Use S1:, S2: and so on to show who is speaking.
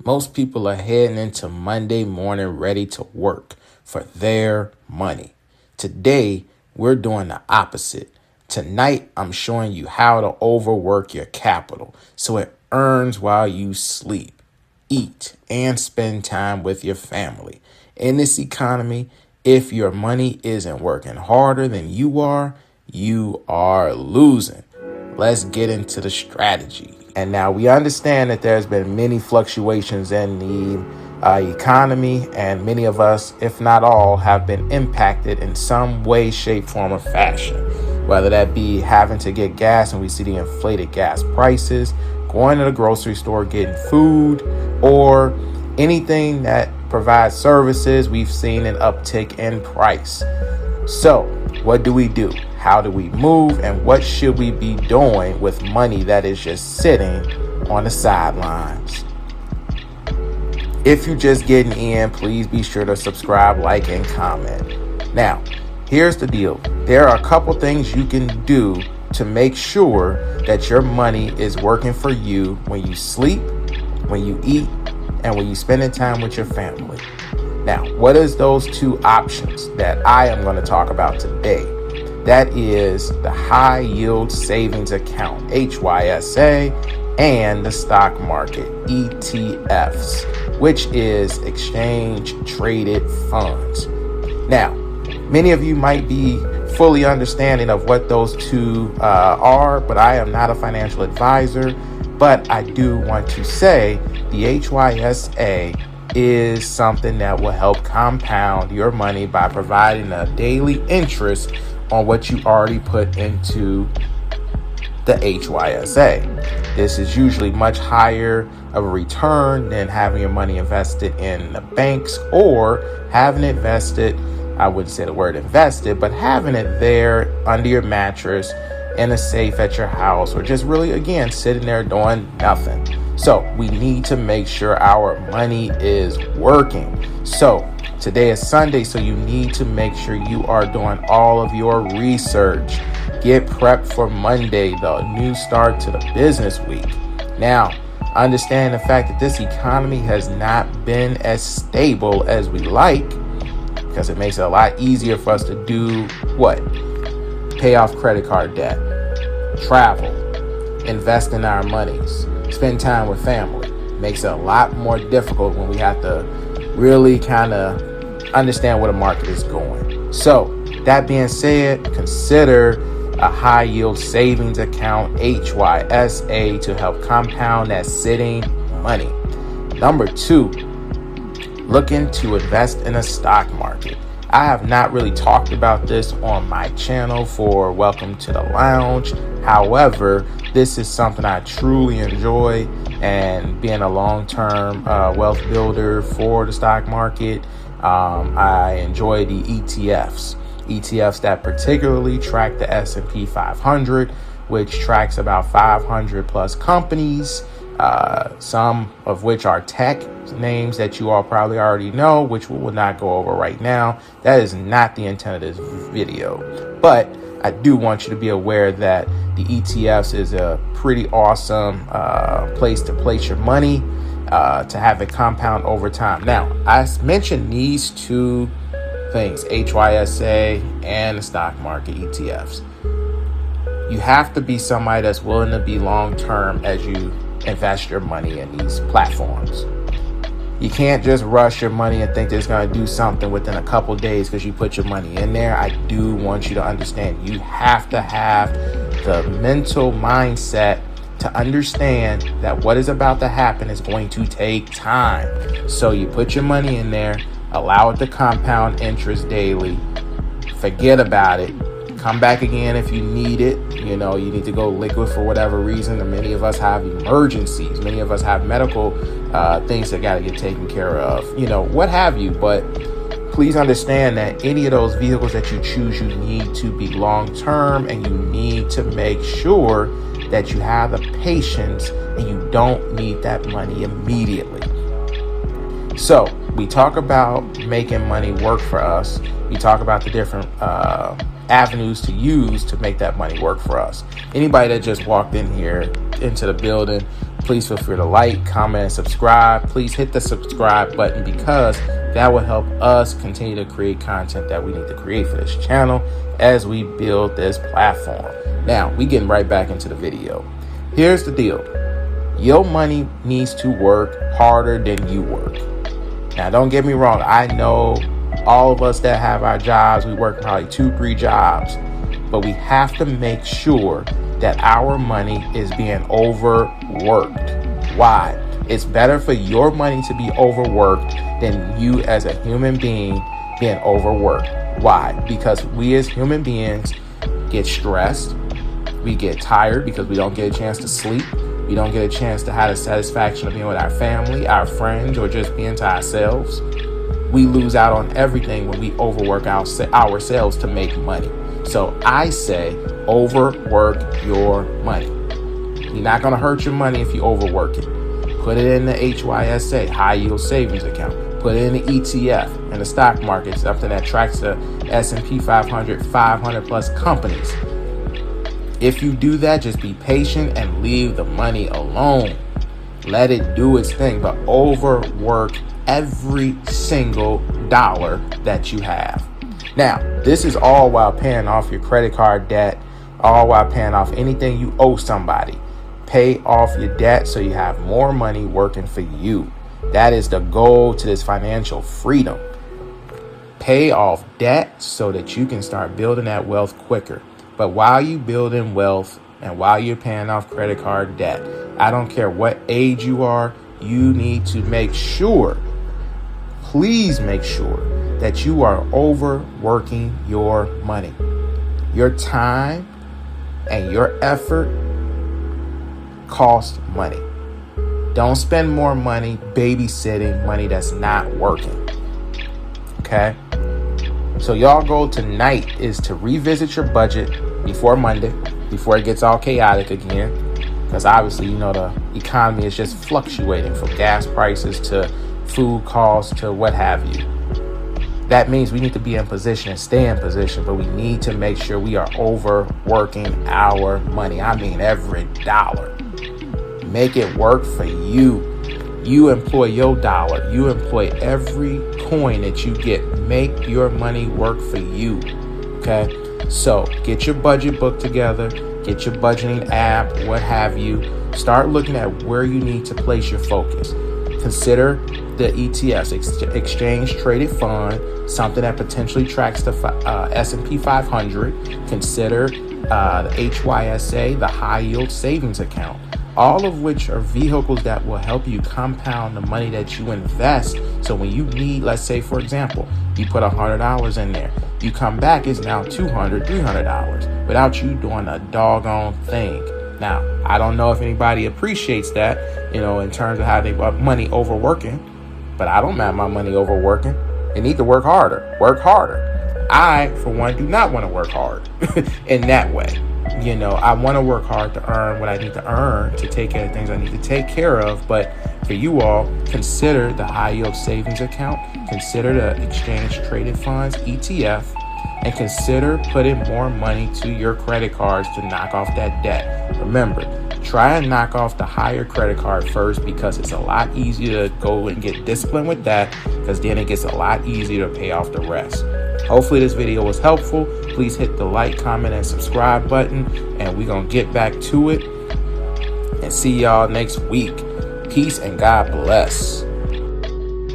S1: Most people are heading into Monday morning ready to work for their money. Today, we're doing the opposite. Tonight, I'm showing you how to overwork your capital so it earns while you sleep, eat, and spend time with your family. In this economy, if your money isn't working harder than you are losing. Let's get into the strategy. And now we understand that there's been many fluctuations in the economy, and many of us, if not all, have been impacted in some way, shape, form, or fashion. Whether that be having to get gas and we see the inflated gas prices, going to the grocery store, getting food, or anything that provides services, we've seen an uptick in price. So what do we do? How do we move? And what should we be doing with money that is just sitting on the sidelines? If you're just getting in, please be sure to subscribe, like, and comment. Now, here's the deal. There are a couple things you can do to make sure that your money is working for you when you sleep, when you eat, and when you're spending time with your family. Now, what is those two options that I am going to talk about today? That is the high yield savings account, HYSA, and the stock market, ETFs, which is exchange traded funds. Now, many of you might be fully understanding of what those two are, but I am not a financial advisor. But I do want to say the HYSA is something that will help compound your money by providing a daily interest on what you already put into the HYSA. This is usually much higher of a return than having your money invested in the banks or having it invested, I wouldn't say the word invested, but having it there under your mattress in a safe at your house, or just really, again, sitting there doing nothing. So we need to make sure our money is working. So today is Sunday, so you need to make sure you are doing all of your research. Get prepped for Monday, the new start to the business week. Now, understand the fact that this economy has not been as stable as we like, because it makes it a lot easier for us to do what? Pay off credit card debt, travel, invest in our monies, spend time with family. Makes it a lot more difficult when we have to really kind of understand where the market is going. So that being said, consider a high yield savings account, HYSA, to help compound that sitting money. Number 2, looking to invest in a stock market. I have not really talked about this on my channel for Welcome to the Lounge. However, this is something I truly enjoy, and being a long-term wealth builder for the stock market, I enjoy the ETFs that particularly track the S&P 500, which tracks about 500 plus companies, some of which are tech names that you all probably already know, which we will not go over right now. That is not the intent of this video, but I do want you to be aware that the ETFs is a pretty awesome place to place your money, to have it compound over time. Now, I mentioned these two things, HYSA and the stock market ETFs. You have to be somebody that's willing to be long-term as you invest your money in these platforms. You can't just rush your money and think that it's going to do something within a couple days because you put your money in there. I do want you to understand you have to have the mental mindset to understand that what is about to happen is going to take time. So you put your money in there, allow it to compound interest daily, forget about it, come back again if you need it. You know, you need to go liquid for whatever reason. And many of us have emergencies. Many of us have medical things that got to get taken care of, you know, what have you. But please understand that any of those vehicles that you choose, you need to be long-term, and you need to make sure that you have the patience and you don't need that money immediately. So we talk about making money work for us. We talk about the different avenues to use to make that money work for us. Anybody that just walked in here into the building, Please feel free to like, comment, and subscribe. Please hit the subscribe button because that will help us continue to create content that we need to create for this channel as we build this platform. Now, we getting right back into the video. Here's the deal. Your money needs to work harder than you work. Now, don't get me wrong. I know all of us that have our jobs, we work probably 2-3 jobs, but we have to make sure that our money is being overworked. Why? It's better for your money to be overworked than you as a human being being overworked. Why? Because we as human beings get stressed. We get tired because we don't get a chance to sleep. We don't get a chance to have the satisfaction of being with our family, our friends, or just being to ourselves. We lose out on everything when we overwork ourselves to make money. So I say overwork your money. You're not going to hurt your money if you overwork it. Put it in the HYSA, high yield savings account. Put it in the ETF, in the stock market, something that tracks the S&P 500, 500 plus companies. If you do that, just be patient and leave the money alone. Let it do its thing, but overwork every single dollar that you have. Now, this is all while paying off your credit card debt, all while paying off anything you owe somebody. Pay off your debt so you have more money working for you. That is the goal to this financial freedom. Pay off debt so that you can start building that wealth quicker. But while you building wealth and while you're paying off credit card debt, I don't care what age you are, you need to make sure, please make sure that you are overworking your money. Your time and your effort cost money. Don't spend more money babysitting money that's not working. Okay? So y'all goal tonight is to revisit your budget before Monday, before it gets all chaotic again. Because obviously, you know, the economy is just fluctuating from gas prices to food costs to what have you. That means we need to be in position and stay in position, but we need to make sure we are overworking our money. I mean, every dollar. Make it work for you. You employ your dollar. You employ every coin that you get. Make your money work for you. Okay? So get your budget book together. Get your budgeting app, what have you. Start looking at where you need to place your focus. Consider the ETFs, exchange traded fund, something that potentially tracks the S&P 500. Consider the HYSA, the high yield savings account. All of which are vehicles that will help you compound the money that you invest. So when you need, let's say, for example, you put $100 in there, you come back, it's now $200, $300 without you doing a doggone thing. Now, I don't know if anybody appreciates that, you know, in terms of how they money overworking, but I don't mind my money overworking. They need to work harder. Work harder. I, for one, do not want to work hard in that way. You know, I want to work hard to earn what I need to earn to take care of things I need to take care of. But for you all, consider the high yield savings account, consider the exchange traded funds, ETF, and consider putting more money to your credit cards to knock off that debt. Remember, try and knock off the higher credit card first because it's a lot easier to go and get disciplined with that because then it gets a lot easier to pay off the rest. Hopefully this video was helpful. Please hit the like, comment, and subscribe button, and we're going to get back to it and see y'all next week. Peace and God bless.